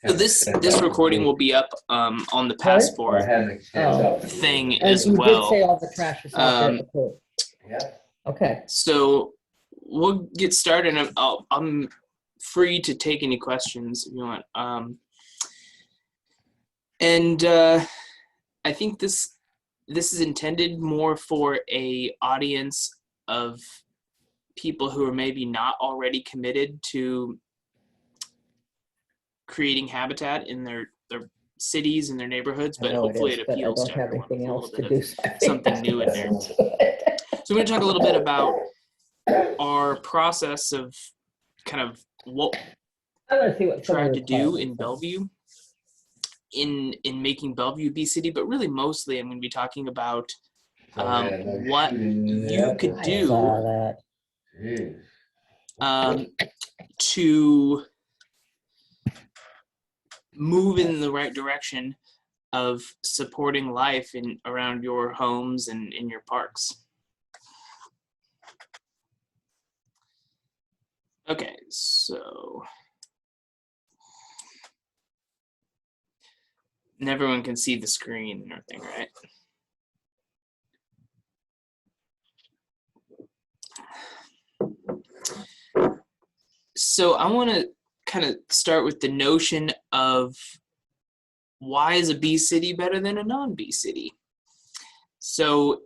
So this recording will be up on the Right? passport thing And as you did well. say all the trash is out there at Um, the pool. Okay. so we'll get started. I'm free to take any questions if you want. And I think this is intended more for a audience of people who are maybe not already committed to creating habitat in their cities and their neighborhoods, I but know it hopefully is, it but I appeals don't to have everyone with anything a little else to bit of do, so I think something I'll new in there. listen to it. So we're going to talk a little bit about our process of kind of what I'm going to see we what some of the tried to do in requirements are. Bellevue in making Bellevue B City, but really mostly I'm going to be talking about what you could I saw do that. um, to move in the right direction of supporting life in around your homes and in your parks. Okay, so and everyone can see the screen and everything, right? So I want to kind of start with the notion of why is a bee city better than a non-bee city? So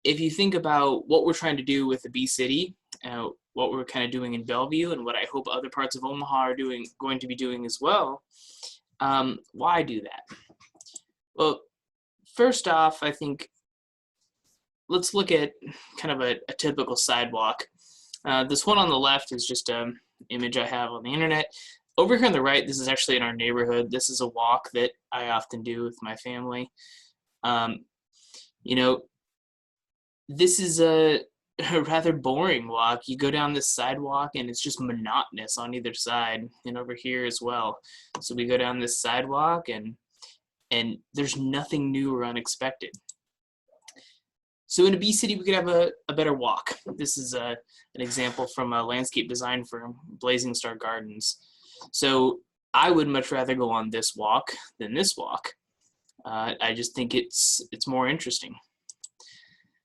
if you think about what we're trying to do with a bee city, what we're kind of doing in Bellevue, and what I hope other parts of Omaha are going to be doing as well, why do that? Well, first off, I think let's look at kind of a typical sidewalk. This one on the left is just an image I have on the internet. Over here on the right, this is actually in our neighborhood. This is a walk that I often do with my family. You know, this is a rather boring walk. You go down this sidewalk and it's just monotonous on either side, and over here as well. So we go down this sidewalk and there's nothing new or unexpected. So in a bee city, we could have a better walk. This is an example from a landscape design firm, Blazing Star Gardens. So I would much rather go on this walk than this walk. I just think it's more interesting.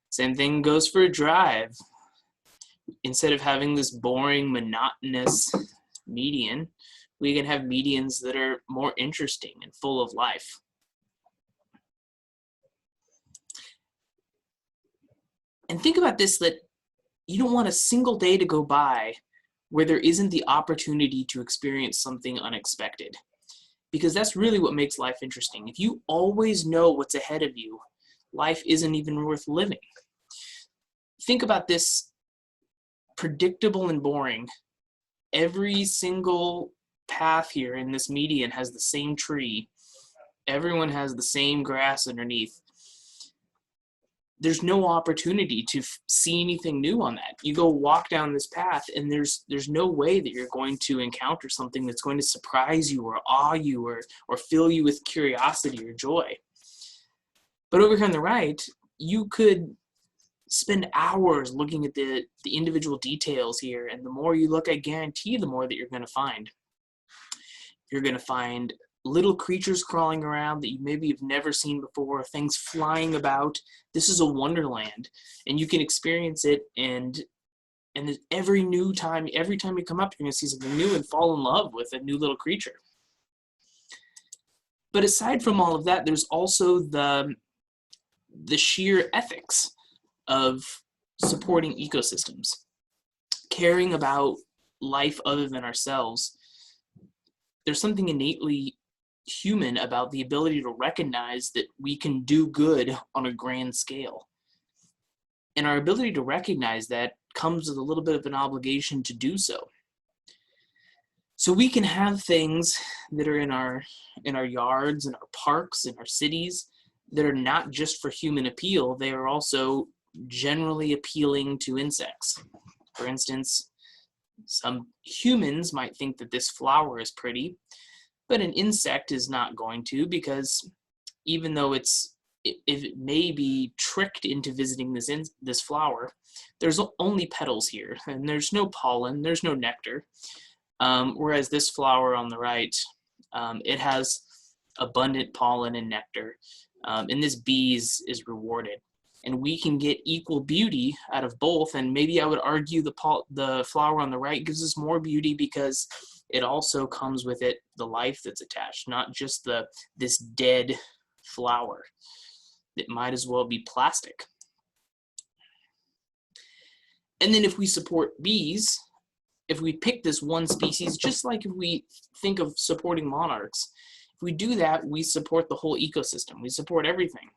Same thing goes for a drive. Instead of having this boring, monotonous median, we can have medians that are more interesting and full of life. And think about this, that you don't want a single day to go by where there isn't the opportunity to experience something unexpected. Because that's really what makes life interesting. If you always know what's ahead of you, life isn't even worth living. Think about this, predictable and boring. Every single path here in this median has the same tree. Everyone has the same grass underneath. There's no opportunity to see anything new on that. You go walk down this path and there's no way that you're going to encounter something that's going to surprise you or awe you or fill you with curiosity or joy. But over here on the right, you could spend hours looking at the individual details here, and the more you look, I guarantee the more that you're going to find. You're going to find little creatures crawling around that you maybe have never seen before, things flying about. This is a wonderland, and you can experience it, and every time you come up, you're going to see something new and fall in love with a new little creature. But aside from all of that, there's also the sheer ethics of supporting ecosystems, caring about life other than ourselves. There's something innately human about the ability to recognize that we can do good on a grand scale. And our ability to recognize that comes with a little bit of an obligation to do so. So we can have things that are in our yards, in our parks, in our cities, that are not just for human appeal, they are also generally appealing to insects. For instance, some humans might think that this flower is pretty, but an insect is not going to, because even though it may be tricked into visiting this flower, there's only petals here, and there's no pollen, there's no nectar. Whereas this flower on the right, it has abundant pollen and nectar, and this bees is rewarded. And we can get equal beauty out of both. And maybe I would argue the flower on the right gives us more beauty because it also comes with it the life that's attached, not just this dead flower. It might as well be plastic. And then if we support bees, if we pick this one species, just like if we think of supporting monarchs, if we do that, we support the whole ecosystem. We support everything.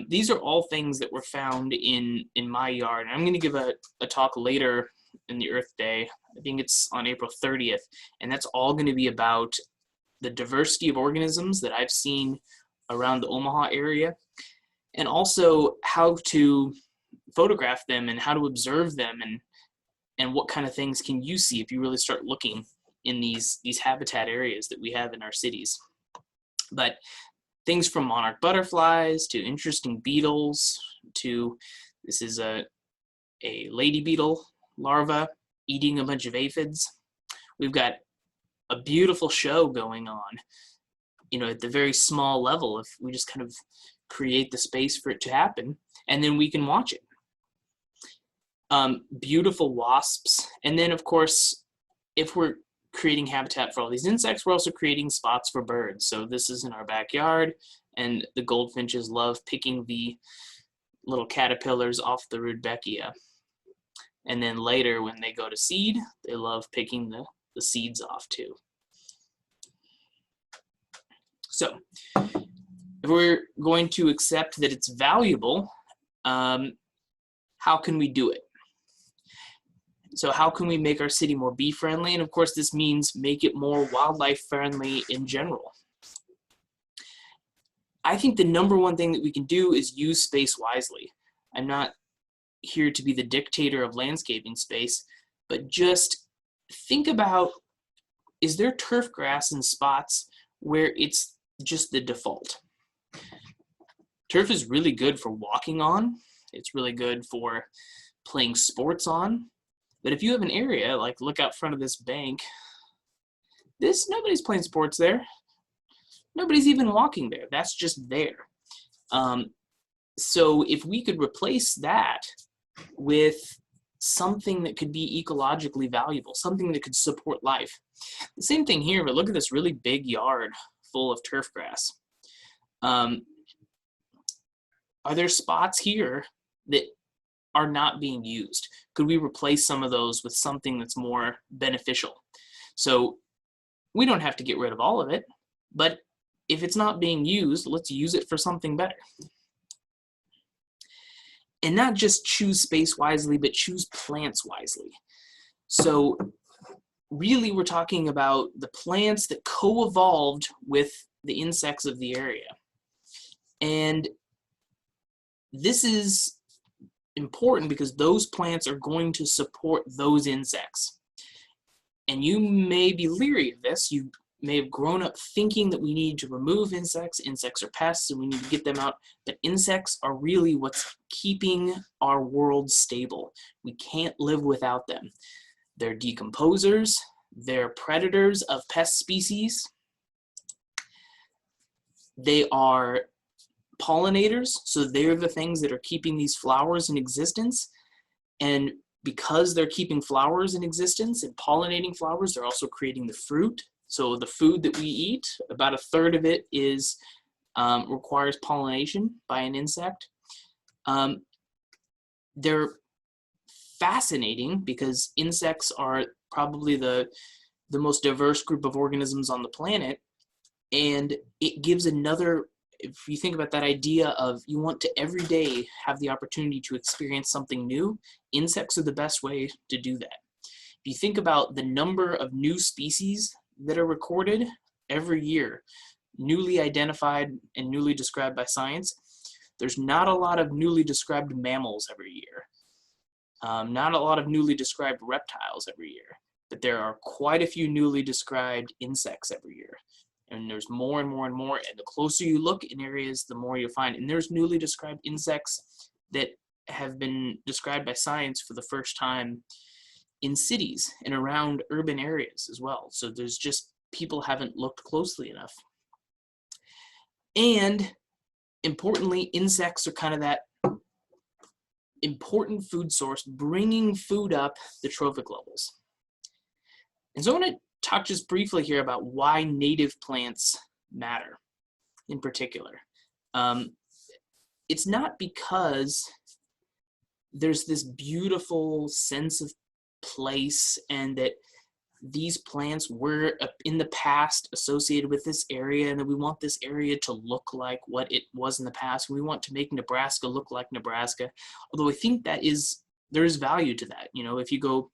These are all things that were found in my yard. And I'm going to give a talk later in the Earth Day. I think it's on April 30th. And that's all going to be about the diversity of organisms that I've seen around the Omaha area, and also how to photograph them and how to observe them, and what kind of things can you see if you really start looking in these habitat areas that we have in our cities. But things from monarch butterflies to interesting beetles to, this is a lady beetle larva eating a bunch of aphids. We've got a beautiful show going on, at the very small level, if we just kind of create the space for it to happen, and then we can watch it. Beautiful wasps. And then, of course, if we're creating habitat for all these insects, we're also creating spots for birds. So this is in our backyard, and the goldfinches love picking the little caterpillars off the rudbeckia. And then later, when they go to seed, they love picking the seeds off too. So if we're going to accept that it's valuable, how can we do it? So how can we make our city more bee friendly? And of course, this means make it more wildlife friendly in general. I think the number one thing that we can do is use space wisely. I'm not here to be the dictator of landscaping space, but just think about, is there turf grass in spots where it's just the default? Turf is really good for walking on. It's really good for playing sports on. But if you have an area, like look out front of this bank, nobody's playing sports there. Nobody's even walking there. That's just there. So if we could replace that with something that could be ecologically valuable, something that could support life. The same thing here, but look at this really big yard full of turf grass. Are there spots here that are not being used? Could we replace some of those with something that's more beneficial? So we don't have to get rid of all of it, but if it's not being used, let's use it for something better. And not just choose space wisely, but choose plants wisely. So really we're talking about the plants that co-evolved with the insects of the area. And this is important because those plants are going to support those insects. And you may be leery of this. You may have grown up thinking that we need to remove insects. Insects are pests and we need to get them out. But insects are really what's keeping our world stable. We can't live without them. They're decomposers. They're predators of pest species. They are pollinators, so they're the things that are keeping these flowers in existence. And because they're keeping flowers in existence and pollinating flowers, they're also creating the fruit. So the food that we eat, about a third of it is requires pollination by an insect. They're fascinating because insects are probably the most diverse group of organisms on the planet, and it gives another, if you think about that idea of you want to every day have the opportunity to experience something new, insects are the best way to do that. If you think about the number of new species that are recorded every year, newly identified and newly described by science, there's not a lot of newly described mammals every year. Not a lot of newly described reptiles every year, but there are quite a few newly described insects every year. And there's more and more and more, and the closer you look in areas, the more you'll find. And there's newly described insects that have been described by science for the first time in cities and around urban areas as well. So there's just, people haven't looked closely enough. And importantly, insects are kind of that important food source, bringing food up the trophic levels. And so I want to talk just briefly here about why native plants matter in particular. It's not because there's this beautiful sense of place and that these plants were in the past associated with this area and that we want this area to look like what it was in the past. We want to make Nebraska look like Nebraska. Although I think there is value to that. You know, if you go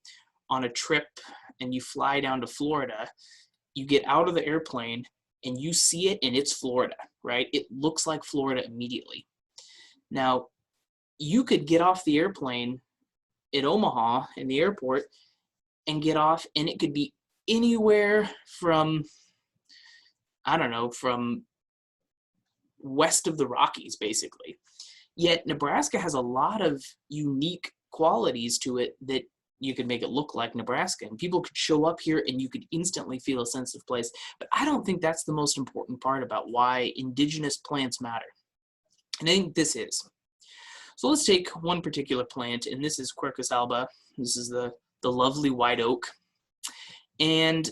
on a trip and you fly down to Florida, you get out of the airplane and you see it and it's Florida, right? It looks like Florida immediately. Now, you could get off the airplane at Omaha in the airport and get off, and it could be anywhere from, I don't know, from west of the Rockies, basically. Yet Nebraska has a lot of unique qualities to it that you could make it look like Nebraska, and people could show up here and you could instantly feel a sense of place. But I don't think that's the most important part about why indigenous plants matter. And I think this is. So let's take one particular plant, and this is Quercus alba. This is the lovely white oak. And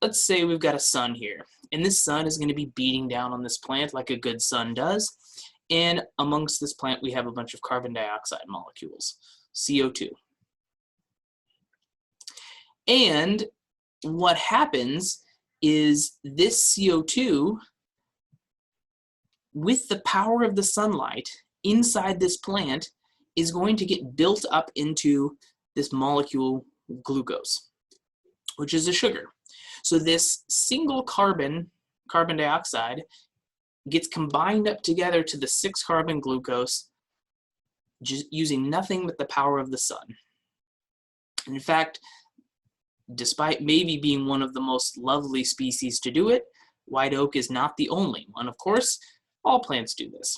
let's say we've got a sun here, and this sun is going to be beating down on this plant like a good sun does. And amongst this plant, we have a bunch of carbon dioxide molecules, CO2. And what happens is this CO2, with the power of the sunlight inside this plant, is going to get built up into this molecule glucose, which is a sugar. So this single carbon dioxide gets combined up together to the 6-carbon glucose, just using nothing but the power of the sun. In fact, despite maybe being one of the most lovely species to do it, white oak is not the only one. Of course, all plants do this.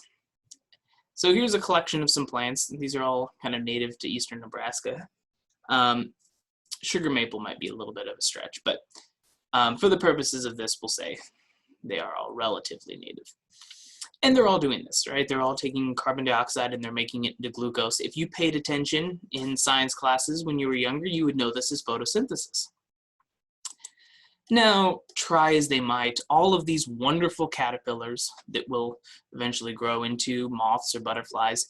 So here's a collection of some plants. These are all kind of native to eastern Nebraska. Sugar maple might be a little bit of a stretch, but for the purposes of this, we'll say they are all relatively native. And they're all doing this, right? They're all taking carbon dioxide and they're making it into glucose. If you paid attention in science classes when you were younger, you would know this is photosynthesis. Now, try as they might, all of these wonderful caterpillars that will eventually grow into moths or butterflies,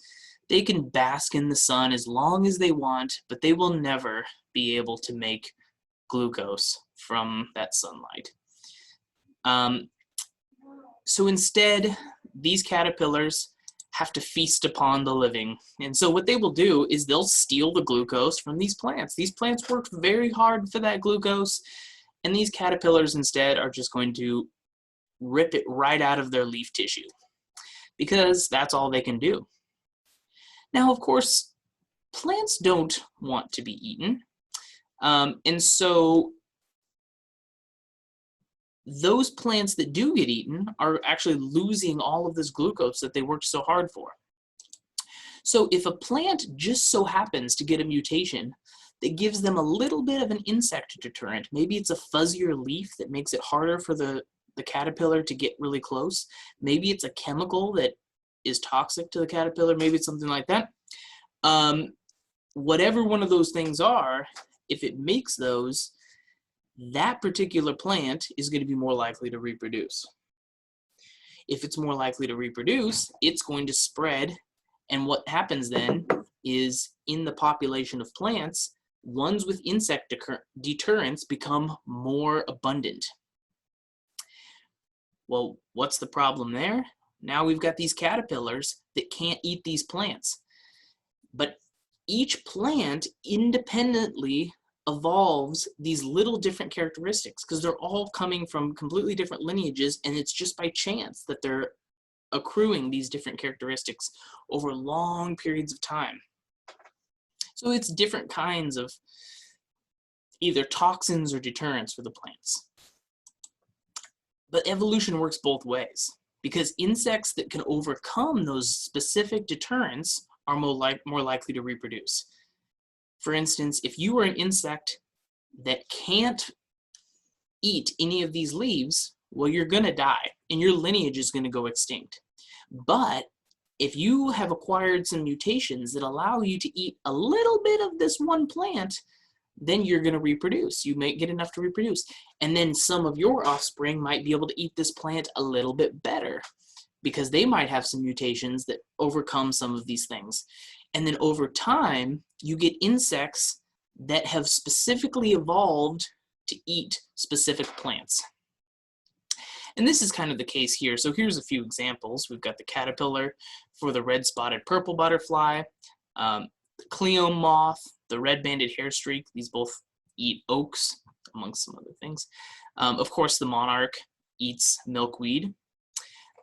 they can bask in the sun as long as they want, but they will never be able to make glucose from that sunlight. So instead, these caterpillars have to feast upon the living. And so what they will do is they'll steal the glucose from these plants. These plants worked very hard for that glucose, and these caterpillars instead are just going to rip it right out of their leaf tissue because that's all they can do. Now, of course, plants don't want to be eaten. And so those plants that do get eaten are actually losing all of this glucose that they worked so hard for. So if a plant just so happens to get a mutation that gives them a little bit of an insect deterrent, maybe it's a fuzzier leaf that makes it harder for the caterpillar to get really close, maybe it's a chemical that is toxic to the caterpillar, maybe it's something like that. Whatever one of those things are, if it makes those, that particular plant is going to be more likely to reproduce. If it's more likely to reproduce, it's going to spread, and what happens then is in the population of plants, ones with insect deterrents become more abundant. Well, what's the problem there? Now we've got these caterpillars that can't eat these plants. But each plant independently evolves these little different characteristics because they're all coming from completely different lineages, and it's just by chance that they're accruing these different characteristics over long periods of time. So it's different kinds of either toxins or deterrents for the plants. But evolution works both ways because insects that can overcome those specific deterrents are more likely to reproduce. For instance, if you were an insect that can't eat any of these leaves, well, you're going to die and your lineage is going to go extinct. But if you have acquired some mutations that allow you to eat a little bit of this one plant, then you're going to reproduce. You may get enough to reproduce. And then some of your offspring might be able to eat this plant a little bit better because they might have some mutations that overcome some of these things. And then over time, you get insects that have specifically evolved to eat specific plants. And this is kind of the case here. So here's a few examples. We've got the caterpillar for the red-spotted purple butterfly, the cleome moth, the red-banded hairstreak. These both eat oaks, amongst some other things. Of course, the monarch eats milkweed.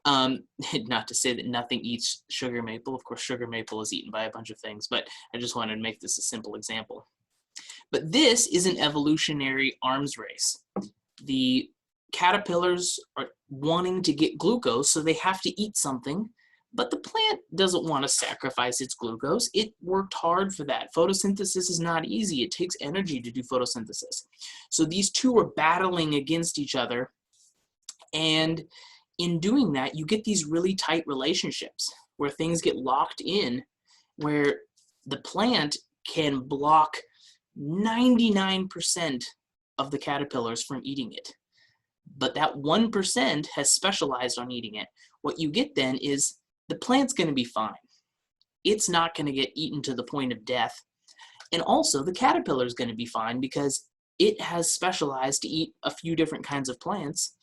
Not to say that nothing eats sugar maple. Of course, sugar maple is eaten by a bunch of things, but I just wanted to make this a simple example. But this is an evolutionary arms race. The caterpillars are wanting to get glucose, so they have to eat something, but the plant doesn't want to sacrifice its glucose. It worked hard for that. Photosynthesis is not easy. It takes energy to do photosynthesis. So these two are battling against each other, and in doing that, you get these really tight relationships where things get locked in, where the plant can block 99% of the caterpillars from eating it. But that 1% has specialized on eating it. What you get then is the plant's going to be fine. It's not going to get eaten to the point of death. And also the caterpillar is going to be fine because it has specialized to eat a few different kinds of plants.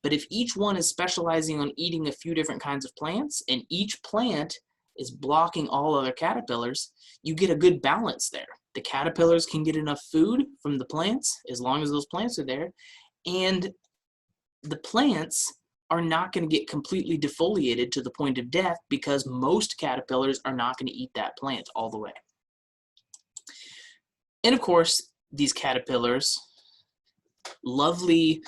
But if each one is specializing on eating a few different kinds of plants and each plant is blocking all other caterpillars, you get a good balance there. The caterpillars can get enough food from the plants as long as those plants are there, and the plants are not going to get completely defoliated to the point of death because most caterpillars are not going to eat that plant all the way. And of course, these caterpillars, lovely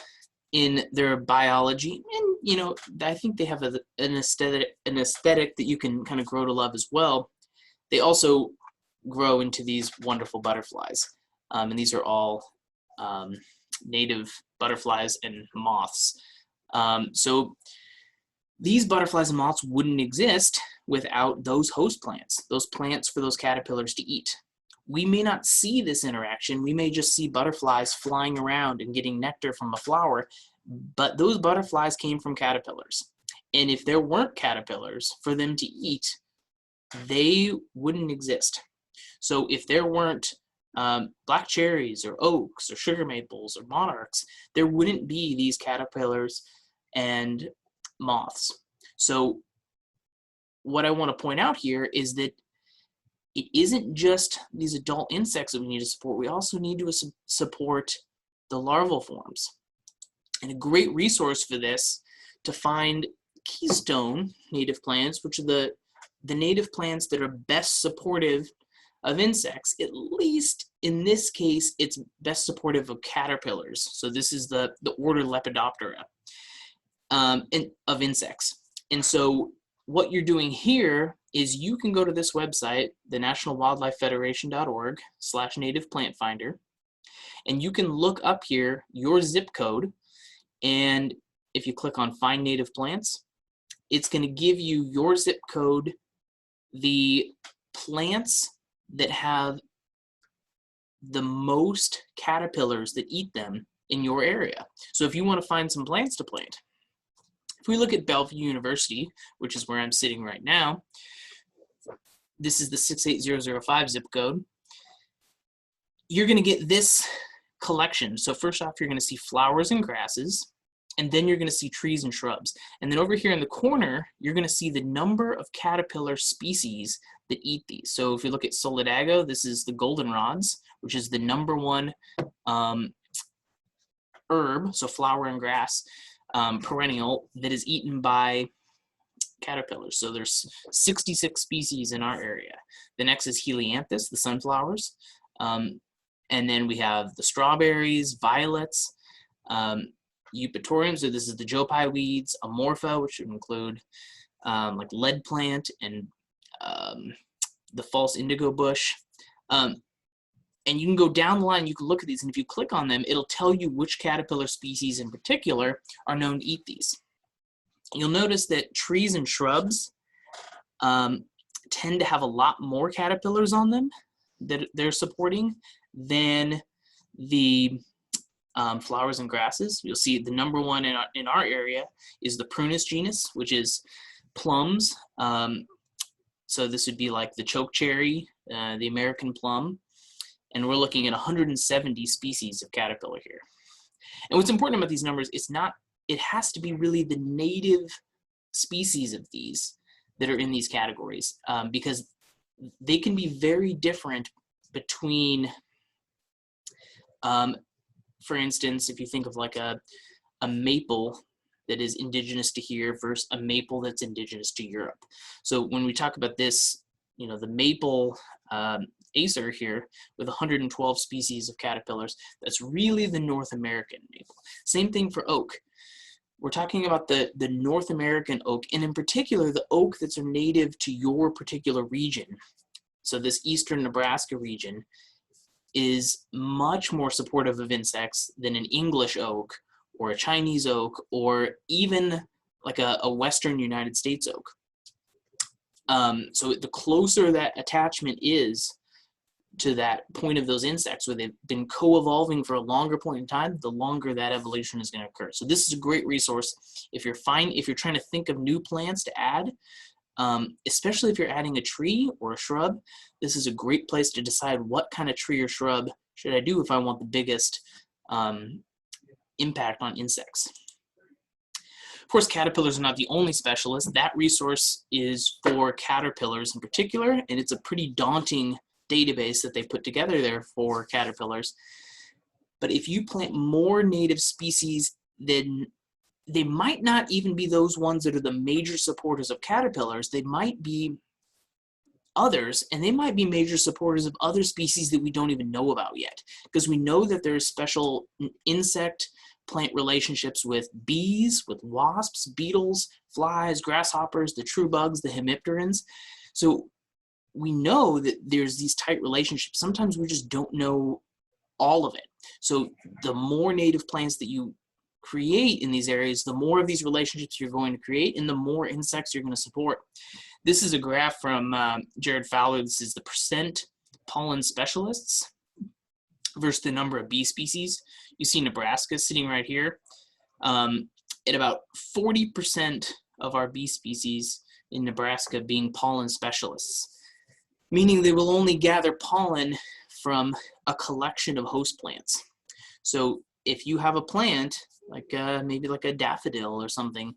in their biology, and you know, I think they have an aesthetic that you can kind of grow to love as well. They also grow into these wonderful butterflies, and these are all native butterflies and moths. So these butterflies and moths wouldn't exist without those host plants, those plants for those caterpillars to eat. We may not see this interaction. We may just see butterflies flying around and getting nectar from a flower, but those butterflies came from caterpillars. And if there weren't caterpillars for them to eat, they wouldn't exist. So if there weren't black cherries or oaks or sugar maples or monarchs, there wouldn't be these caterpillars and moths. So what I want to point out here is that it isn't just these adult insects that we need to support. We also need to support the larval forms. And a great resource for this to find keystone native plants, which are the native plants that are best supportive of insects, at least in this case, it's best supportive of caterpillars. So this is the order Lepidoptera and of insects. And so what you're doing here is you can go to this website, the nationalwildlifefederation.org/native plant finder, and you can look up here your zip code. And if you click on find native plants, it's going to give you your zip code, the plants that have the most caterpillars that eat them in your area. So if you want to find some plants to plant, if we look at Bellevue University, which is where I'm sitting right now, this is the 68005 zip code, you're going to get this collection. So first off, you're going to see flowers and grasses, and then you're going to see trees and shrubs. And then over here in the corner, you're going to see the number of caterpillar species that eat these. So if you look at Solidago, this is the goldenrods, which is the #1 herb, so flower and grass, perennial, that is eaten by caterpillars. So there's 66 species in our area. The next is Helianthus, the sunflowers. And then we have the strawberries, violets, Eupatorium, so this is the Jopai weeds, Amorpha, which would include like lead plant and the false indigo bush. And you can go down the line, you can look at these, and if you click on them, it'll tell you which caterpillar species in particular are known to eat these. You'll notice that trees and shrubs tend to have a lot more caterpillars on them that they're supporting than the flowers and grasses. You'll see the number one in our area is the Prunus genus, which is plums. So this would be like the chokecherry, the American plum, and we're looking at 170 species of caterpillar here. And what's important about these numbers, it has to be really the native species of these that are in these categories, because they can be very different between, for instance, if you think of like a maple that is indigenous to here versus a maple that's indigenous to Europe. So when we talk about this, the maple acer here with 112 species of caterpillars, that's really the North American maple. Same thing for oak. We're talking about the North American oak, and in particular, the oak that's native to your particular region. So this eastern Nebraska region is much more supportive of insects than an English oak or a Chinese oak or even like a Western United States oak. So the closer that attachment is to that point of those insects where they've been co-evolving for a longer point in time, the longer that evolution is going to occur. So this is a great resource if you're trying to think of new plants to add, especially if you're adding a tree or a shrub. This is a great place to decide what kind of tree or shrub should I do if I want the biggest impact on insects. Of course, caterpillars are not the only specialists. That resource is for caterpillars in particular, and it's a pretty daunting database that they put together there for caterpillars. But if you plant more native species, then they might not even be those ones that are the major supporters of caterpillars. They might be others, and they might be major supporters of other species that we don't even know about yet, because we know that there's special insect plant relationships with bees, with wasps, beetles, flies, grasshoppers, the true bugs, the hemipterans. So we know that there's these tight relationships. Sometimes we just don't know all of it. So the more native plants that you create in these areas, the more of these relationships you're going to create and the more insects you're going to support. This is a graph from Jared Fowler. This is the percent pollen specialists versus the number of bee species. You see Nebraska sitting right here at about 40% of our bee species in Nebraska being pollen specialists, meaning they will only gather pollen from a collection of host plants. So if you have a plant, like maybe like a daffodil or something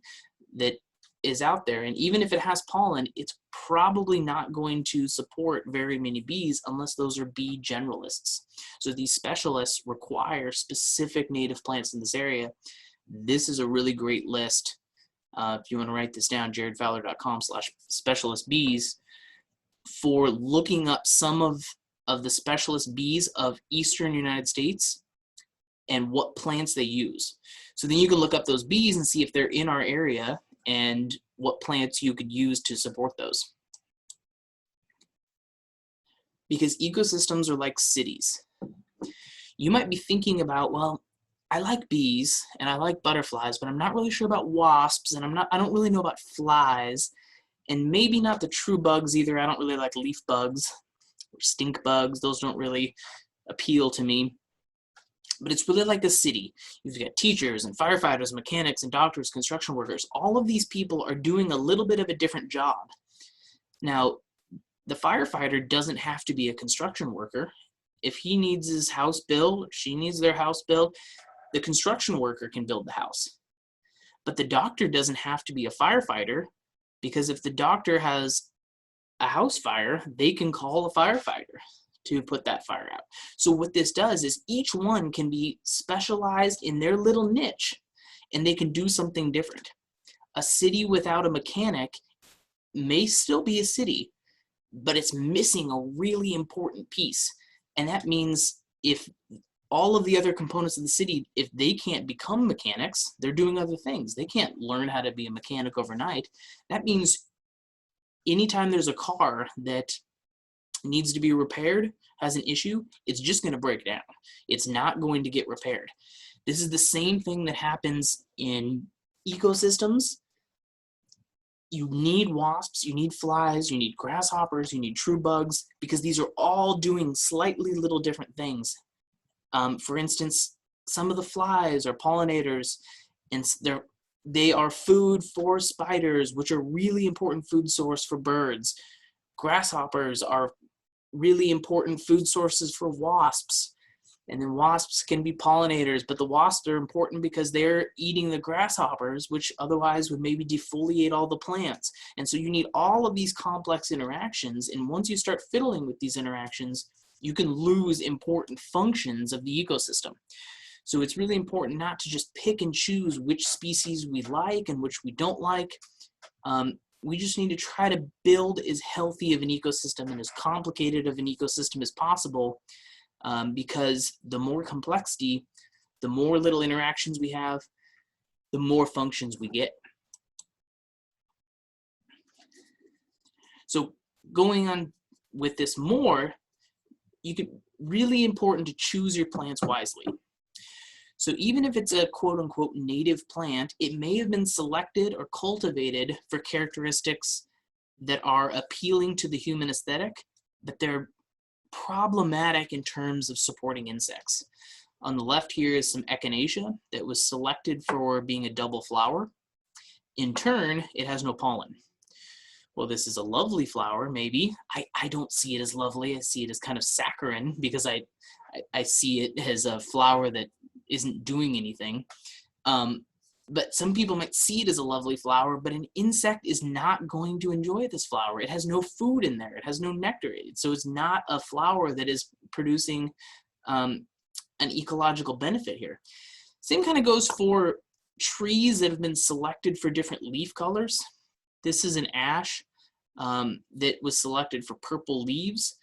that is out there, and even if it has pollen, it's probably not going to support very many bees unless those are bee generalists. So these specialists require specific native plants in this area. This is a really great list. If you want to write this down, jaredfowler.com/specialist bees, for looking up some of the specialist bees of Eastern United States and what plants they use. So then you can look up those bees and see if they're in our area and what plants you could use to support those. Because ecosystems are like cities. You might be thinking about, well, I like bees and I like butterflies, but I'm not really sure about wasps, and I don't really know about flies, and maybe not the true bugs either. I don't really like leaf bugs or stink bugs. Those don't really appeal to me. But it's really like a city. You've got teachers and firefighters, mechanics and doctors, construction workers. All of these people are doing a little bit of a different job. Now, the firefighter doesn't have to be a construction worker. If he needs his house built, or she needs their house built, the construction worker can build the house. But the doctor doesn't have to be a firefighter, because if the doctor has a house fire, they can call a firefighter to put that fire out. So what this does is each one can be specialized in their little niche, and they can do something different. A city without a mechanic may still be a city, but it's missing a really important piece. And that means if all of the other components of the city, if they can't become mechanics, they're doing other things. They can't learn how to be a mechanic overnight. That means anytime there's a car that needs to be repaired, has an issue, it's just going to break down. It's not going to get repaired. This is the same thing that happens in ecosystems. You need wasps, you need flies, you need grasshoppers, you need true bugs, because these are all doing slightly little different things. For instance, some of the flies are pollinators, and they are food for spiders, which are really important food source for birds. Grasshoppers are really important food sources for wasps. And then wasps can be pollinators, but the wasps are important because they're eating the grasshoppers, which otherwise would maybe defoliate all the plants. And so you need all of these complex interactions. And once you start fiddling with these interactions, you can lose important functions of the ecosystem. So it's really important not to just pick and choose which species we like and which we don't like. We just need to try to build as healthy of an ecosystem and as complicated of an ecosystem as possible, because the more complexity, the more little interactions we have, the more functions we get. So going on with this more, really important to choose your plants wisely. So even if it's a quote unquote native plant, it may have been selected or cultivated for characteristics that are appealing to the human aesthetic, but they're problematic in terms of supporting insects. On the left here is some echinacea that was selected for being a double flower. In turn, it has no pollen. Well, this is a lovely flower, maybe. I don't see it as lovely. I see it as kind of saccharine because I see it as a flower that isn't doing anything. But some people might see it as a lovely flower, but an insect is not going to enjoy this flower. It has no food in there. It has no nectar. So it's not a flower that is producing an ecological benefit here. Same kind of goes for trees that have been selected for different leaf colors. This is an ash that was selected for purple leaves.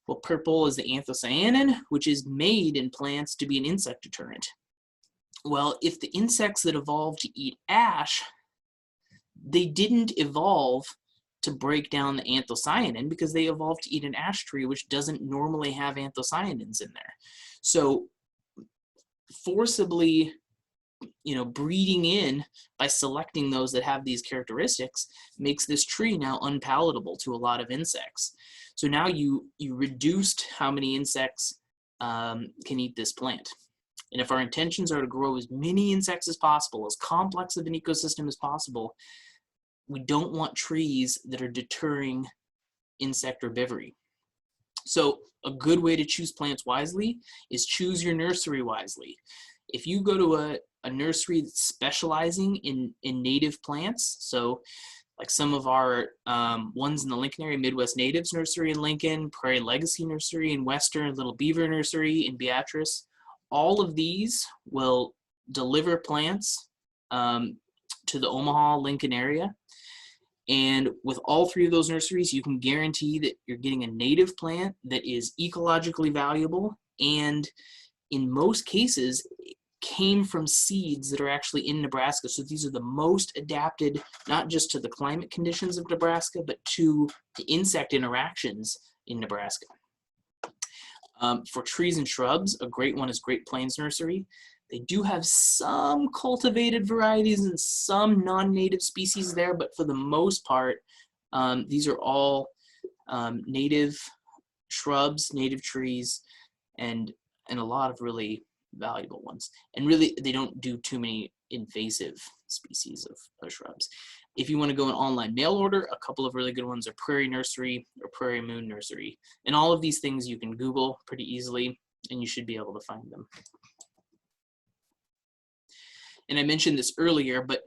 Well, purple is the anthocyanin, which is made in plants to be an insect deterrent. Well, if the insects that evolved to eat ash, they didn't evolve to break down the anthocyanin because they evolved to eat an ash tree, which doesn't normally have anthocyanins in there. So forcibly, breeding in by selecting those that have these characteristics makes this tree now unpalatable to a lot of insects. So now you reduced how many insects can eat this plant. And if our intentions are to grow as many insects as possible, as complex of an ecosystem as possible, we don't want trees that are deterring insect herbivory. So a good way to choose plants wisely is choose your nursery wisely. If you go to a nursery that's specializing in native plants, so like some of our ones in the Lincoln area, Midwest Natives Nursery in Lincoln, Prairie Legacy Nursery in Western, Little Beaver Nursery in Beatrice, all of these will deliver plants to the Omaha, Lincoln area. And with all three of those nurseries, you can guarantee that you're getting a native plant that is ecologically valuable, and in most cases, came from seeds that are actually in Nebraska. So these are the most adapted, not just to the climate conditions of Nebraska, but to the insect interactions in Nebraska. For trees and shrubs, a great one is Great Plains Nursery. They do have some cultivated varieties and some non-native species there, but for the most part, these are all native shrubs, native trees, and a lot of really valuable ones. And really, they don't do too many invasive species of shrubs. If you want to go an online mail order, a couple of really good ones are Prairie Nursery or Prairie Moon Nursery. And all of these things you can Google pretty easily, and you should be able to find them. And I mentioned this earlier, but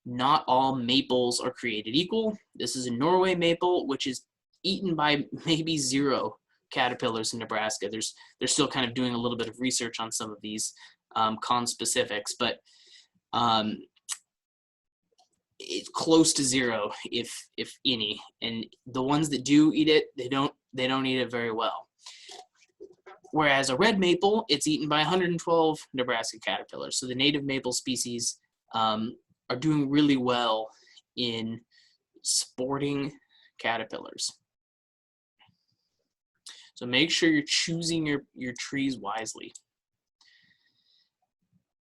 not all maples are created equal. This is a Norway maple, which is eaten by maybe 0 caterpillars in Nebraska. They're still kind of doing a little bit of research on some of these conspecifics, but it's close to 0, if any. And the ones that do eat it, they don't eat it very well. Whereas a red maple, it's eaten by 112 Nebraska caterpillars. So the native maple species are doing really well in sporting caterpillars. So make sure you're choosing your trees wisely.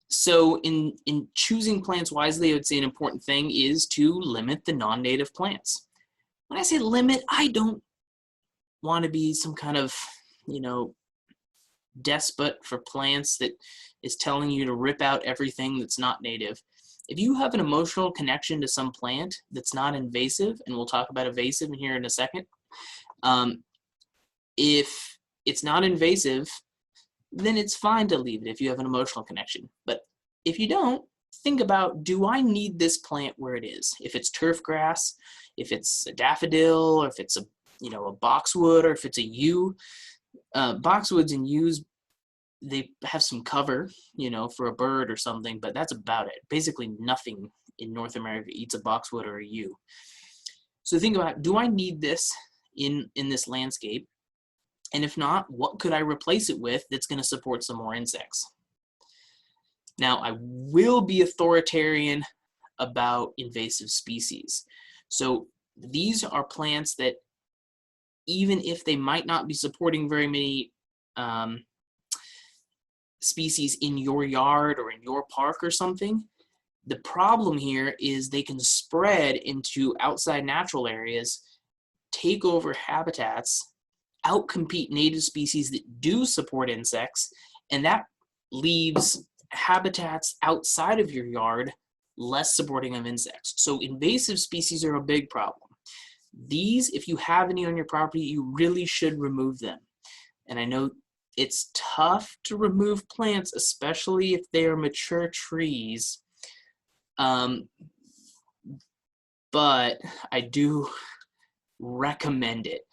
So in choosing plants wisely, I would say an important thing is to limit the non-native plants. When I say limit, I don't want to be some kind of, despot for plants that is telling you to rip out everything that's not native. If you have an emotional connection to some plant that's not invasive, and we'll talk about invasive here in a second, if it's not invasive, then it's fine to leave it if you have an emotional connection. But if you don't, think about, do I need this plant where it is? If it's turf grass, if it's a daffodil, or if it's a boxwood, or if it's a yew. Boxwoods and yews, they have some cover, for a bird or something, but that's about it. Basically nothing in North America eats a boxwood or a yew. So think about, do I need this in this landscape? And if not, what could I replace it with that's going to support some more insects? Now, I will be authoritarian about invasive species. So these are plants that, even if they might not be supporting very many species in your yard or in your park or something, the problem here is they can spread into outside natural areas, take over habitats, outcompete native species that do support insects, and that leaves habitats outside of your yard less supporting of insects. So invasive species are a big problem. These, if you have any on your property, you really should remove them. And I know it's tough to remove plants, especially if they are mature trees, but I do recommend it.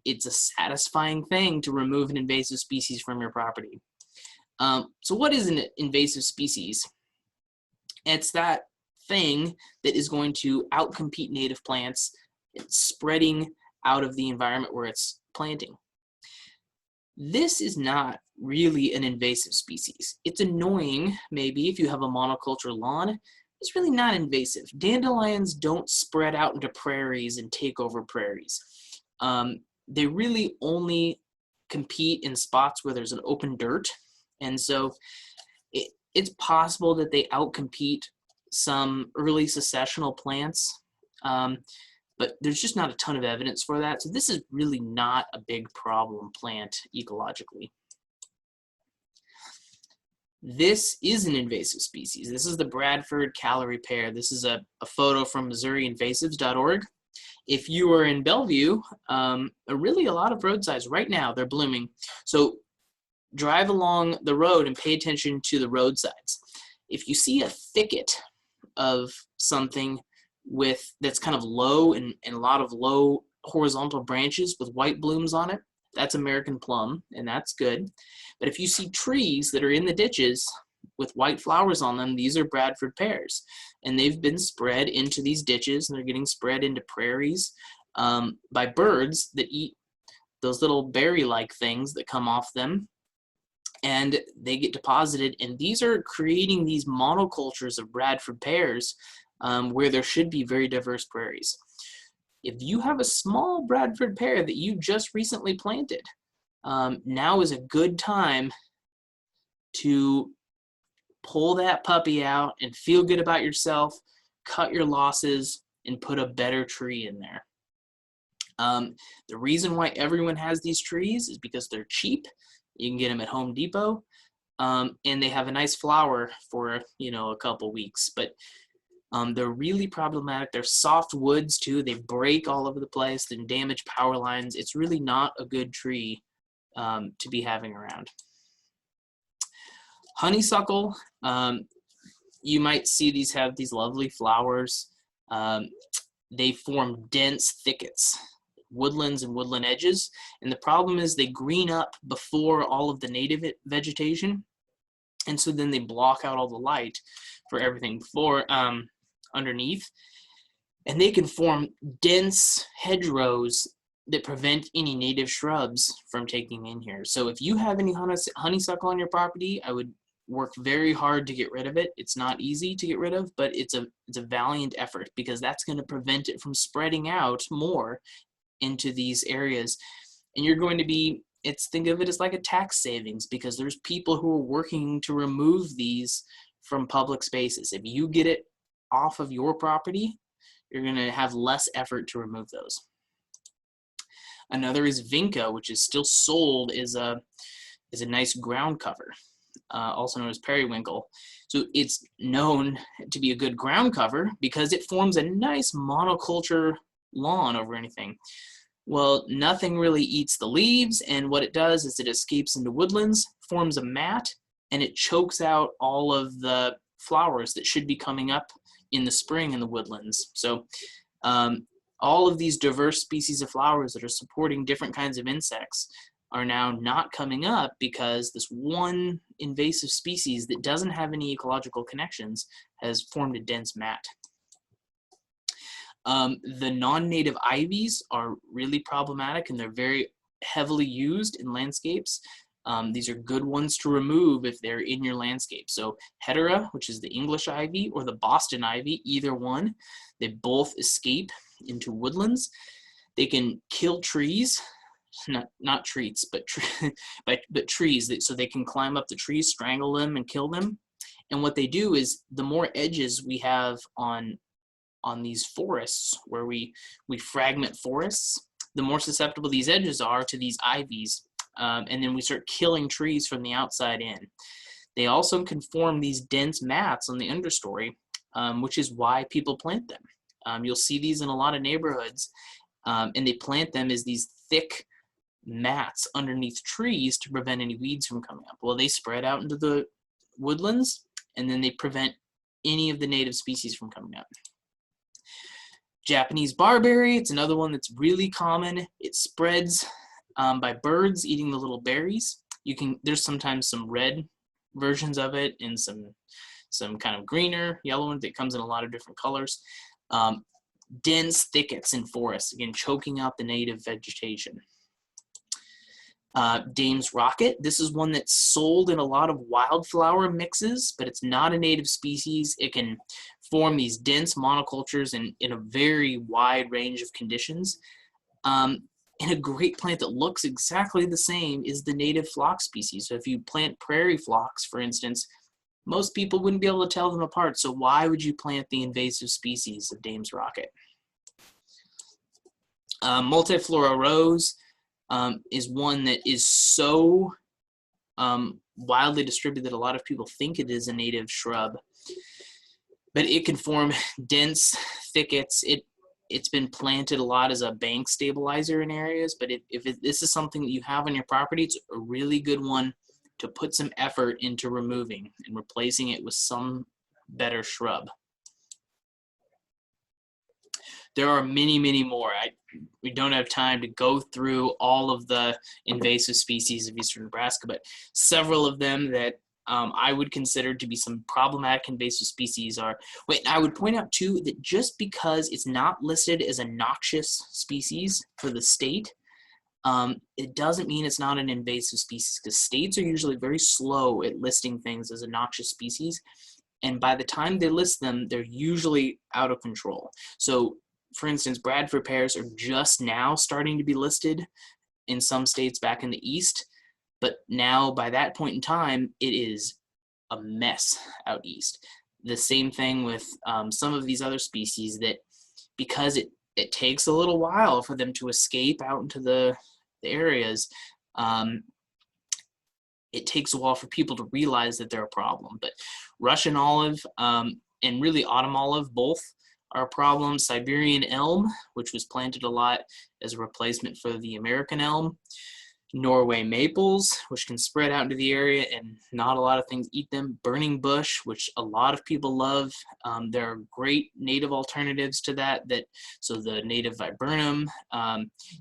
It's a satisfying thing to remove an invasive species from your property. So what is an invasive species? It's that thing that is going to outcompete native plants. It's spreading out of the environment where it's planting. This is not really an invasive species. It's annoying, maybe, if you have a monoculture lawn. It's really not invasive. Dandelions don't spread out into prairies and take over prairies. They really only compete in spots where there's an open dirt. And so it's possible that they outcompete some early successional plants, but there's just not a ton of evidence for that. So this is really not a big problem plant ecologically. This is an invasive species. This is the Bradford calorie pear. This is a photo from MissouriInvasives.org. If you are in Bellevue, really a lot of roadsides right now, they're blooming. So drive along the road and pay attention to the roadsides. If you see a thicket of something that's kind of low and a lot of low horizontal branches with white blooms on it, that's American plum, and that's good. But if you see trees that are in the ditches with white flowers on them, these are Bradford pears, and they've been spread into these ditches, and they're getting spread into prairies by birds that eat those little berry-like things that come off them, and they get deposited, and these are creating these monocultures of Bradford pears where there should be very diverse prairies. If you have a small Bradford pear that you just recently planted, now is a good time to pull that puppy out and feel good about yourself, cut your losses, and put a better tree in there. The reason why everyone has these trees is because they're cheap. You can get them at Home Depot, and they have a nice flower for a couple weeks. But they're really problematic. They're soft woods too. They break all over the place and damage power lines. It's really not a good tree to be having around. Honeysuckle, you might see these have these lovely flowers. They form dense thickets, woodlands and woodland edges. And the problem is they green up before all of the native vegetation. And so then they block out all the light for everything before underneath. And they can form dense hedgerows that prevent any native shrubs from taking in here. So if you have any honeysuckle on your property, I would work very hard to get rid of it. It's not easy to get rid of, but it's a valiant effort, because that's going to prevent it from spreading out more into these areas. And you're going to be, think of it as like a tax savings, because there's people who are working to remove these from public spaces. If you get it off of your property, you're going to have less effort to remove those. Another is vinca, which is still sold as a nice ground cover, also known as periwinkle. So it's known to be a good ground cover because it forms a nice monoculture lawn over anything. Well, nothing really eats the leaves, and what it does is it escapes into woodlands, forms a mat, and it chokes out all of the flowers that should be coming up in the spring in the woodlands. So all of these diverse species of flowers that are supporting different kinds of insects are now not coming up because this one invasive species that doesn't have any ecological connections has formed a dense mat. The non-native ivies are really problematic, and they're very heavily used in landscapes. These are good ones to remove if they're in your landscape. So Hedera, which is the English ivy, or the Boston ivy, either one, they both escape into woodlands. They can kill trees, not trees, but trees, so they can climb up the trees, strangle them, and kill them. And what they do is, the more edges we have on these forests, where we fragment forests, the more susceptible these edges are to these ivies. And then we start killing trees from the outside in. They also can form these dense mats on the understory, which is why people plant them. You'll see these in a lot of neighborhoods, and they plant them as these thick mats underneath trees to prevent any weeds from coming up. Well, they spread out into the woodlands, and then they prevent any of the native species from coming up. Japanese barberry, it's another one that's really common. It spreads by birds eating the little berries. There's sometimes some red versions of it, and some kind of greener, yellow one that comes in a lot of different colors. Dense thickets in forests, again, choking out the native vegetation. Dame's rocket, this is one that's sold in a lot of wildflower mixes, but it's not a native species. It can form these dense monocultures in a very wide range of conditions. And a great plant that looks exactly the same is the native phlox species. So if you plant prairie phlox, for instance, most people wouldn't be able to tell them apart. So why would you plant the invasive species of Dame's rocket? Multiflora rose is one that is so wildly distributed that a lot of people think it is a native shrub. But it can form dense thickets. It's been planted a lot as a bank stabilizer in areas, but if this is something that you have on your property, it's a really good one to put some effort into removing and replacing it with some better shrub. There are many, many more. We don't have time to go through all of the invasive species of eastern Nebraska, but several of them that I would consider to be some problematic invasive species are, I would point out too that just because it's not listed as a noxious species for the state, it doesn't mean it's not an invasive species, because states are usually very slow at listing things as a noxious species. And by the time they list them, they're usually out of control. So for instance, Bradford pears are just now starting to be listed in some states back in the East. But now, by that point in time, it is a mess out east. The same thing with some of these other species that, because it takes a little while for them to escape out into the areas, it takes a while for people to realize that they're a problem. But Russian olive and really autumn olive both are a problem. Siberian elm, which was planted a lot as a replacement for the American elm. Norway maples, which can spread out into the area and not a lot of things eat them. Burning bush, which a lot of people love. There are great native alternatives to that. So the native viburnum,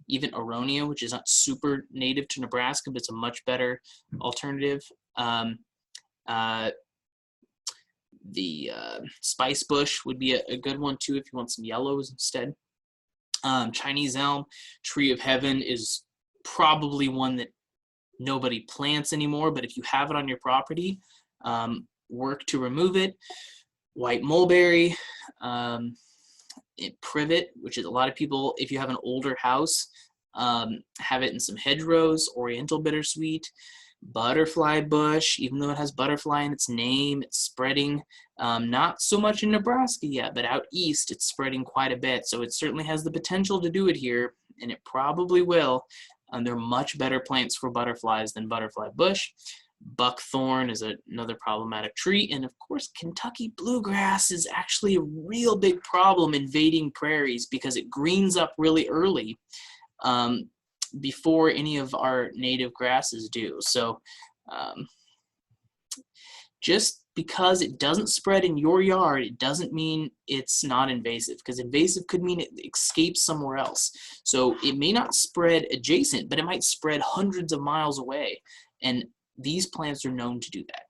even aronia, which is not super native to Nebraska, but it's a much better alternative. The spice bush would be a good one too if you want some yellows instead. Chinese elm, tree of heaven is probably one that nobody plants anymore, but if you have it on your property, work to remove it. White mulberry, privet, which is a lot of people, if you have an older house, Have it in some hedgerows, oriental bittersweet, butterfly bush, even though it has butterfly in its name, it's spreading. Not so much in Nebraska yet, but out east it's spreading quite a bit. So it certainly has the potential to do it here, and it probably will. They're much better plants for butterflies than butterfly bush. Buckthorn is another problematic tree. And of course, Kentucky bluegrass is actually a real big problem invading prairies because it greens up really early. Before any of our native grasses do. So just because it doesn't spread in your yard, it doesn't mean it's not invasive, because invasive could mean it escapes somewhere else. So it may not spread adjacent, but it might spread hundreds of miles away. And these plants are known to do that.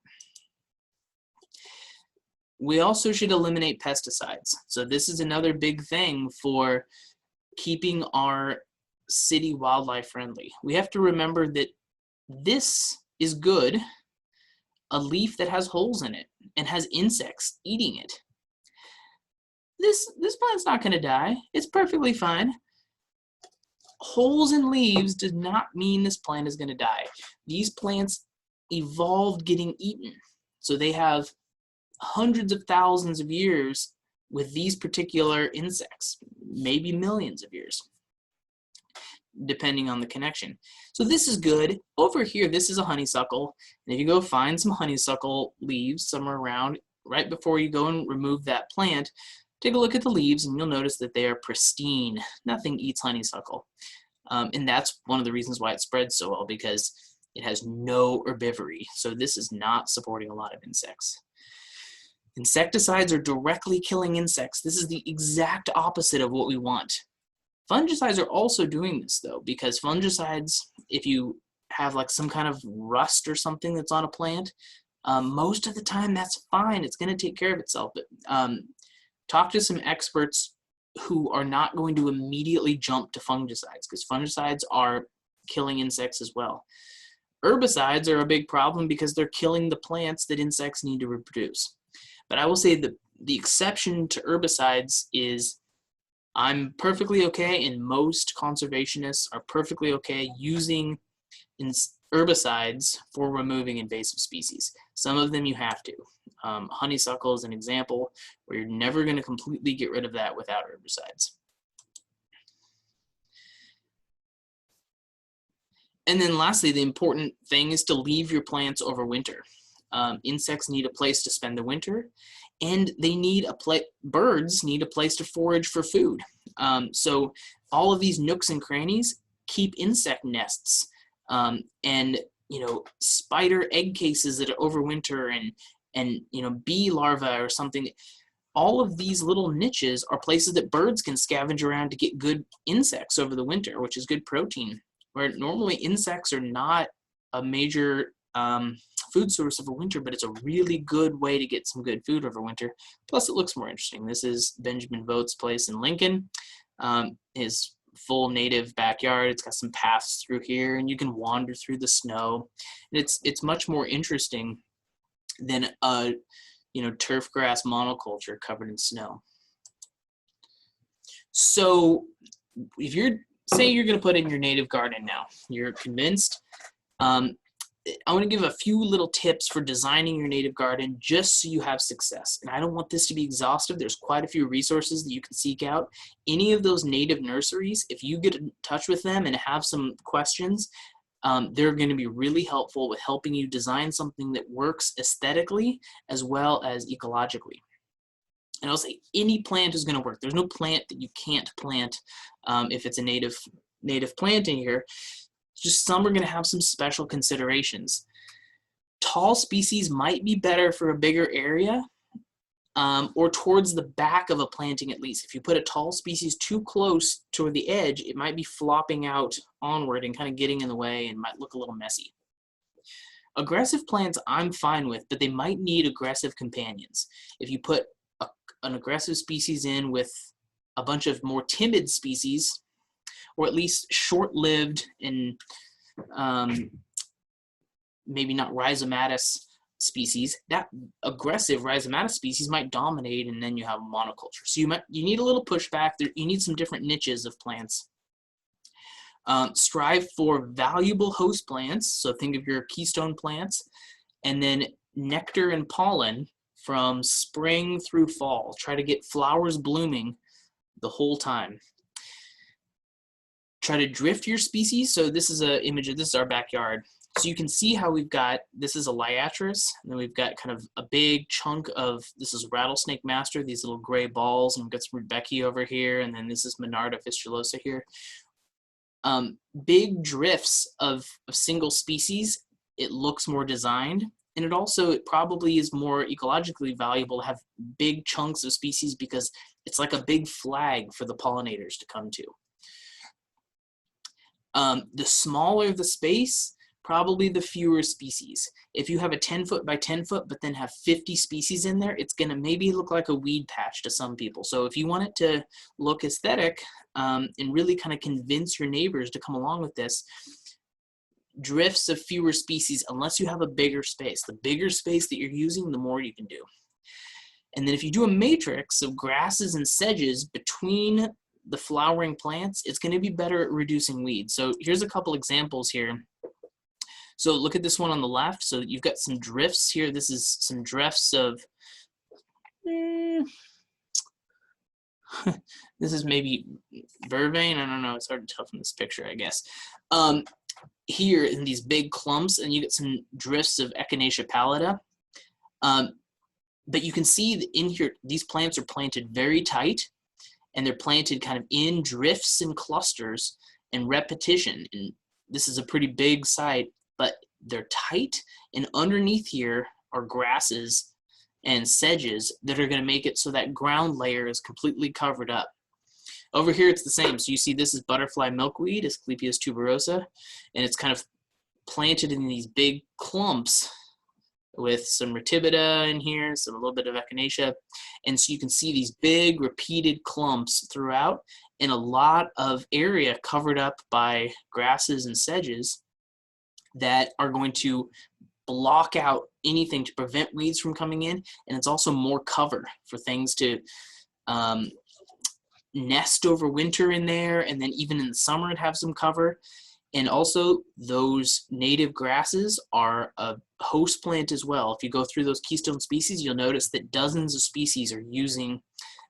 We also should eliminate pesticides. So this is another big thing for keeping our city wildlife friendly. We have to remember that this is good, a leaf that has holes in it and has insects eating it. This plant's not going to die. It's perfectly fine. Holes in leaves does not mean this plant is going to die. These plants evolved getting eaten. So they have hundreds of thousands of years with these particular insects, maybe millions of years, depending on the connection. So this is good. Over here, this is a honeysuckle. And if you go find some honeysuckle leaves somewhere around, right before you go and remove that plant, take a look at the leaves and you'll notice that they are pristine. Nothing eats honeysuckle. And that's one of the reasons why it spreads so well, because it has no herbivory. So this is not supporting a lot of insects. Insecticides are directly killing insects. This is the exact opposite of what we want. Fungicides are also doing this though, because fungicides, if you have like some kind of rust or something that's on a plant, most of the time that's fine. It's going to take care of itself. But talk to some experts who are not going to immediately jump to fungicides, because fungicides are killing insects as well. Herbicides are a big problem because they're killing the plants that insects need to reproduce. But I will say that the exception to herbicides is I'm perfectly okay, and most conservationists are perfectly okay using herbicides for removing invasive species. Some of them you have to. Honeysuckle is an example where you're never going to completely get rid of that without herbicides. And then lastly, the important thing is to leave your plants over winter. Insects need a place to spend the winter, and they need birds need a place to forage for food. So all of these nooks and crannies keep insect nests, and spider egg cases that overwinter, and bee larvae or something. All of these little niches are places that birds can scavenge around to get good insects over the winter, which is good protein, where normally insects are not a major food source over winter, but it's a really good way to get some good food over winter. Plus it looks more interesting. This is Benjamin Vogt's place in Lincoln, his full native backyard. It's got some paths through here, and you can wander through the snow. And it's much more interesting than a turf grass monoculture covered in snow. So if say you're going to put in your native garden now, you're convinced, I want to give a few little tips for designing your native garden just so you have success. And I don't want this to be exhaustive. There's quite a few resources that you can seek out. Any of those native nurseries, if you get in touch with them and have some questions, they're going to be really helpful with helping you design something that works aesthetically as well as ecologically. And I'll say any plant is going to work. There's no plant that you can't plant if it's a native plant in here. Just some are going to have some special considerations. Tall species might be better for a bigger area, or towards the back of a planting at least. If you put a tall species too close toward the edge, it might be flopping out onward and kind of getting in the way and might look a little messy. Aggressive plants I'm fine with, but they might need aggressive companions. If you put an aggressive species in with a bunch of more timid species, or at least short-lived and maybe not rhizomatous species, that aggressive rhizomatous species might dominate, and then you have a monoculture. So you need a little pushback. You need some different niches of plants. Strive for valuable host plants, so think of your keystone plants, and then nectar and pollen from spring through fall. Try to get flowers blooming the whole time. Try to drift your species. So this is an image of, this is our backyard. So you can see how we've got, this is a liatris, and then we've got kind of a big chunk of, this is rattlesnake master, these little gray balls, and we've got some rudbeckia over here, and then this is Monarda fistulosa here. Big drifts of single species, it looks more designed, and it probably is more ecologically valuable to have big chunks of species because it's like a big flag for the pollinators to come to. The smaller the space, probably the fewer species. If you have a 10 foot by 10 foot, but then have 50 species in there, it's gonna maybe look like a weed patch to some people. So if you want it to look aesthetic and really kind of convince your neighbors to come along with this, drifts of fewer species, unless you have a bigger space. The bigger space that you're using, the more you can do. And then if you do a matrix of grasses and sedges between the flowering plants, it's gonna be better at reducing weeds. So here's a couple examples here. So look at this one on the left. So you've got some drifts here. This is some drifts of, this is maybe vervain. I don't know. It's hard to tell from this picture, I guess. Here in these big clumps, and you get some drifts of Echinacea pallida. But you can see that in here, these plants are planted very tight, and they're planted kind of in drifts and clusters and repetition. And this is a pretty big site, but they're tight, and underneath here are grasses and sedges that are going to make it so that ground layer is completely covered up. Over here it's the same. So you see this is butterfly milkweed, Asclepias tuberosa, and it's kind of planted in these big clumps with some Retibita in here, a little bit of Echinacea. And so you can see these big repeated clumps throughout, and a lot of area covered up by grasses and sedges that are going to block out anything to prevent weeds from coming in. And it's also more cover for things to nest over winter in there, and then even in the summer it'd have some cover. And also those native grasses are a host plant as well. If you go through those keystone species, you'll notice that dozens of species are using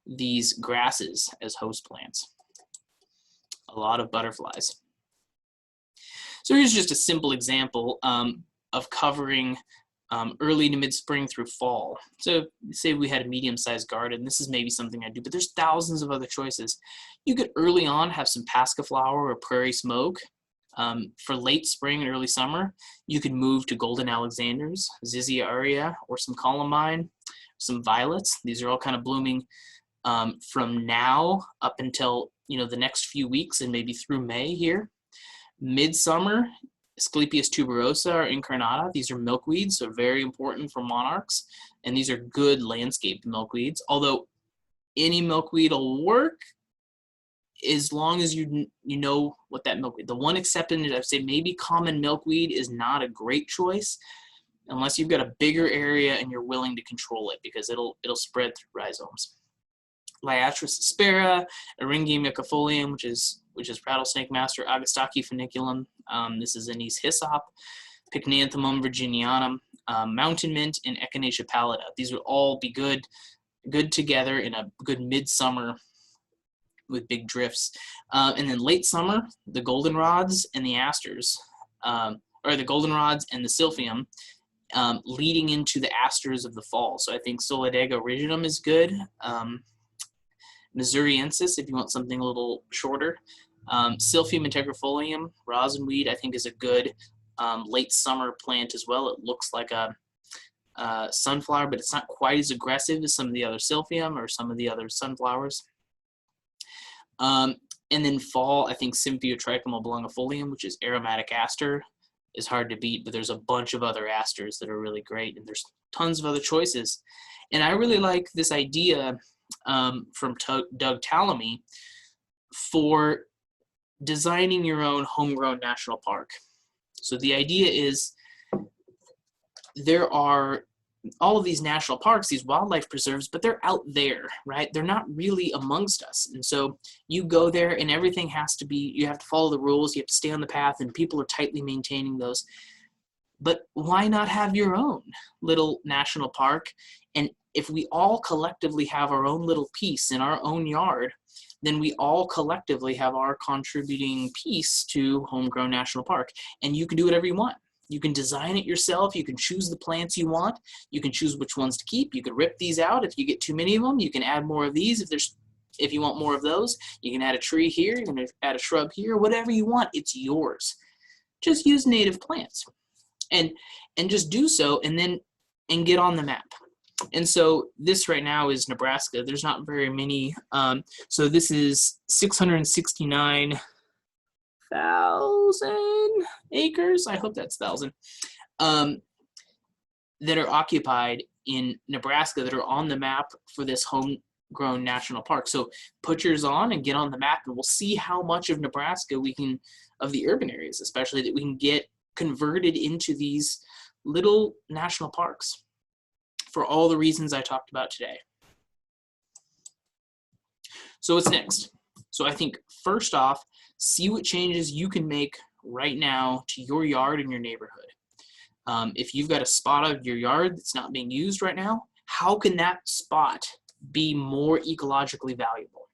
these grasses as host plants. A lot of butterflies. So here's just a simple example of covering early to mid-spring through fall. So say we had a medium-sized garden, this is maybe something I do, but there's thousands of other choices. You could early on have some pasca flower or prairie smoke. For late spring and early summer, you could move to golden alexanders, Zizia aurea, or some columbine, some violets. These are all kind of blooming from now up until the next few weeks and maybe through May here. Midsummer, Asclepias tuberosa or incarnata. These are milkweeds, so very important for monarchs, and these are good landscape milkweeds. Although any milkweed will work as long as you know what that milkweed. The one exception is, I'd say maybe common milkweed is not a great choice unless you've got a bigger area and you're willing to control it, because it'll spread through rhizomes. Liatris aspera, Eryngium icifolium, which is rattlesnake master, Agostaki funiculum. This is anise hyssop, Pycnanthemum virginianum, mountain mint, and Echinacea pallida. These would all be good together in a good midsummer with big drifts. And then late summer, the goldenrods and the asters, or the goldenrods and the silphium, leading into the asters of the fall. So I think Solidega originum is good. Missouriensis, if you want something a little shorter. Silphium integrifolium, rosinweed, I think is a good late summer plant as well. It looks like a sunflower, but it's not quite as aggressive as some of the other silphium or some of the other sunflowers. And then fall, I think Symphyotrichum oblongifolium, which is aromatic aster, is hard to beat, but there's a bunch of other asters that are really great, and there's tons of other choices. And I really like this idea from Doug Tallamy for designing your own homegrown national park. So the idea is there are all of these national parks, these wildlife preserves, but they're out there, right? They're not really amongst us. And so you go there and everything has to be, you have to follow the rules, you have to stay on the path, and people are tightly maintaining those. But why not have your own little national park? And if we all collectively have our own little piece in our own yard, then we all collectively have our contributing piece to Homegrown National Park. And you can do whatever you want. You can design it yourself. You can choose the plants you want. You can choose which ones to keep. You can rip these out. If you get too many of them, you can add more of these. If you want more of those, you can add a tree here. You can add a shrub here. Whatever you want, it's yours. Just use native plants, and just do so, and get on the map. And so this right now is Nebraska. There's not very many. So this is 669,000 acres. I hope that's 1,000 that are occupied in Nebraska that are on the map for this Homegrown National Park. So put yours on and get on the map, and we'll see how much of Nebraska we can, of the urban areas especially, that we can get converted into these little national parks for all the reasons I talked about today. So what's next? So I think first off, see what changes you can make right now to your yard and your neighborhood. If you've got a spot of your yard that's not being used right now, how can that spot be more ecologically valuable?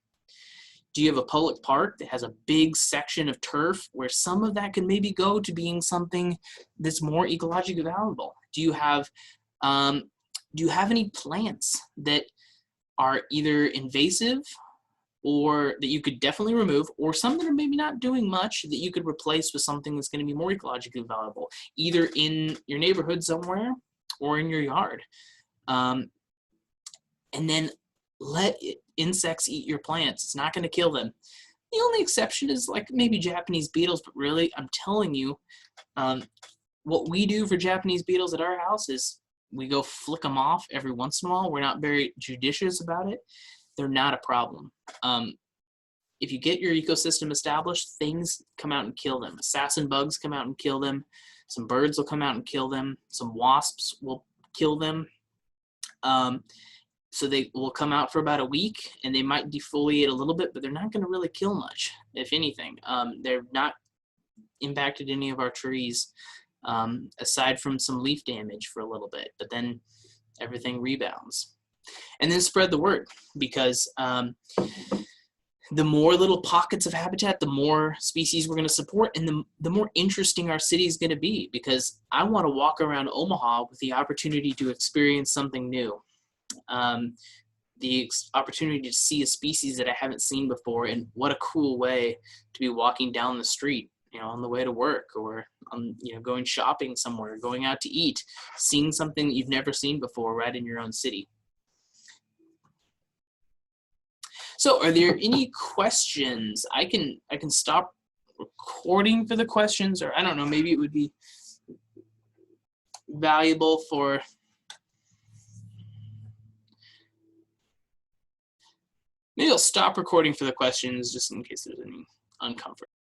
Do you have a public park that has a big section of turf where some of that can maybe go to being something that's more ecologically valuable? Do you have any plants that are either invasive or that you could definitely remove, or some that are maybe not doing much that you could replace with something that's going to be more ecologically valuable, either in your neighborhood somewhere or in your yard? And then let insects eat your plants. It's not going to kill them. The only exception is like maybe Japanese beetles, but really, I'm telling you, what we do for Japanese beetles at our house is we go flick them off every once in a while. We're not very judicious about it. They're not a problem. If you get your ecosystem established, things come out and kill them. Assassin bugs come out and kill them. Some birds will come out and kill them. Some wasps will kill them. So they will come out for about a week, and they might defoliate a little bit, but they're not going to really kill much, if anything. They're not impacted any of our trees, aside from some leaf damage for a little bit, but then everything rebounds. And then spread the word, because the more little pockets of habitat, the more species we're going to support, and the more interesting our city is going to be, because I want to walk around Omaha with the opportunity to experience something new. The opportunity to see a species that I haven't seen before, and what a cool way to be walking down the street, on the way to work, or going shopping somewhere, going out to eat, seeing something that you've never seen before right in your own city. So are there any questions? I can stop recording for the questions, or I don't know, maybe it would be valuable for maybe I'll stop recording for the questions just in case there's any uncomfort.